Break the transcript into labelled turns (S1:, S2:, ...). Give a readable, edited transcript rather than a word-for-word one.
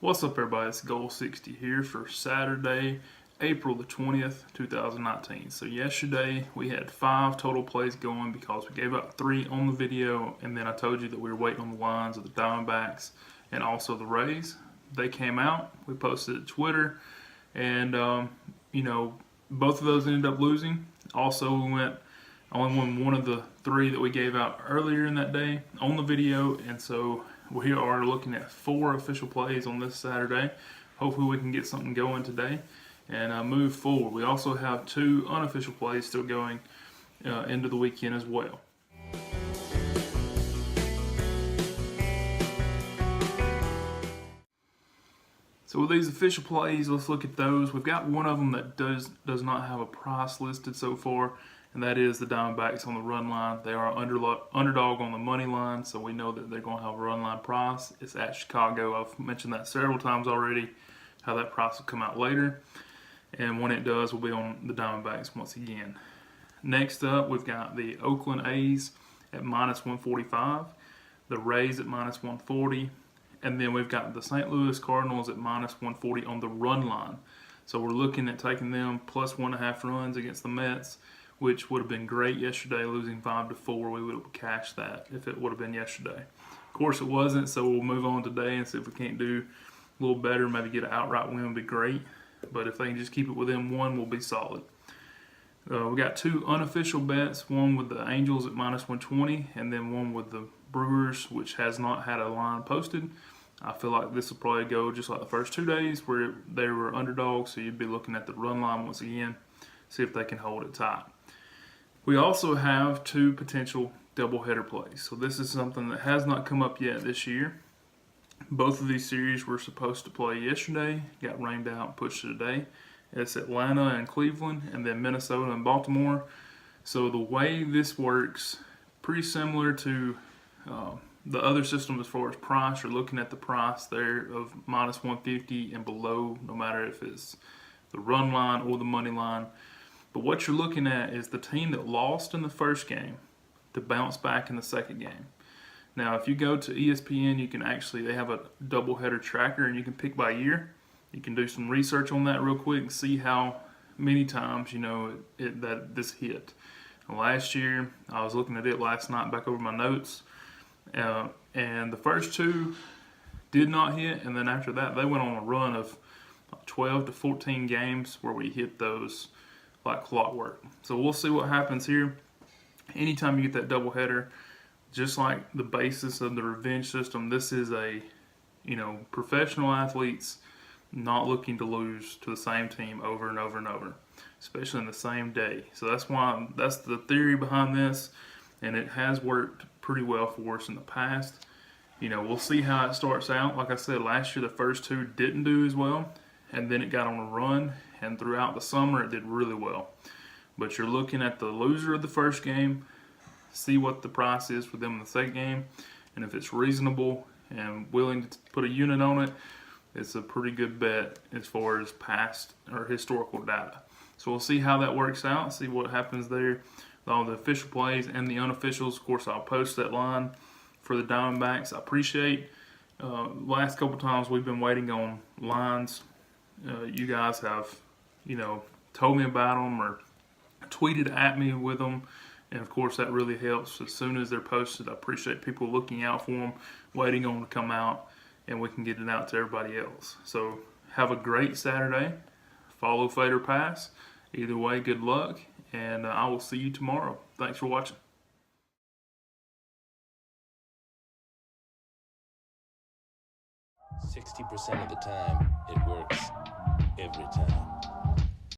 S1: What's up, everybody? It's Thegoal60 here for Saturday, April the 20th, 2019. So yesterday we had 5 total plays going because we gave up 3 on the video, and then I told you that we were waiting on the lines of the Diamondbacks and also the Rays. They came out, we posted it to Twitter, and both of those ended up losing. Also, we only won one of the 3 that we gave out earlier in that day on the video, and so we are looking at 4 official plays on this Saturday. Hopefully we can get something going today and move forward. We also have 2 unofficial plays still going into the weekend as well. So with these official plays, let's look at those. We've got one of them that does not have a price listed so far, and that is the Diamondbacks on the run line. They are underdog on the money line, so we know that they're going to have a run line price. It's at Chicago. I've mentioned that several times already, how that price will come out later. And when it does, we'll be on the Diamondbacks once again. Next up, we've got the Oakland A's at -145, the Rays at -140, and then we've got the St. Louis Cardinals at -140 on the run line. So we're looking at taking them plus 1.5 runs against the Mets, which would have been great yesterday, losing 5-4. We would have cashed that if it would have been yesterday. Of course, it wasn't, so we'll move on today and see if we can't do a little better. Maybe get an outright win would be great. But if they can just keep it within 1, we'll be solid. We got 2 unofficial bets, one with the Angels at -120, and then one with the Brewers, which has not had a line posted. I feel like this will probably go just like the first 2 days where they were underdogs, so you'd be looking at the run line once again, see if they can hold it tight. We also have 2 potential doubleheader plays. So this is something that has not come up yet this year. Both of these series were supposed to play yesterday, got rained out and pushed to today. It's Atlanta and Cleveland, and then Minnesota and Baltimore. So the way this works, pretty similar to the other system as far as price. You're looking at the price there of -150 and below, no matter if it's the run line or the money line. But what you're looking at is the team that lost in the first game to bounce back in the second game. Now, if you go to ESPN, you can they have a doubleheader tracker, and you can pick by year. You can do some research on that real quick and see how many times that this hit. Last year, I was looking at it last night back over my notes, and the first 2 did not hit, and then after that, they went on a run of 12 to 14 games where we hit those like clockwork. So we'll see what happens here. Anytime you get that doubleheader, just like the basis of the revenge system, this is professional athletes not looking to lose to the same team over and over and over, especially in the same day. So that's the theory behind this, and it has worked pretty well for us in the past. We'll see how it starts out. Like I said, last year the first 2 didn't do as well, and then it got on a run, and throughout the summer it did really well. But you're looking at the loser of the first game, see what the price is for them in the second game, and if it's reasonable and willing to put a unit on it, it's a pretty good bet as far as past or historical data. So we'll see how that works out, see what happens there, all the official plays and the unofficials. Of course, I'll post that line for the Diamondbacks. I appreciate last couple times we've been waiting on lines. You guys have told me about them or tweeted at me with them, and of course that really helps. As soon as they're posted, I appreciate people looking out for them, waiting on them to come out, and we can get it out to everybody else. So have a great Saturday. Follow, fade, or pass. Either way, good luck, and I will see you tomorrow. Thanks for watching.
S2: 60% of the time, it works every time.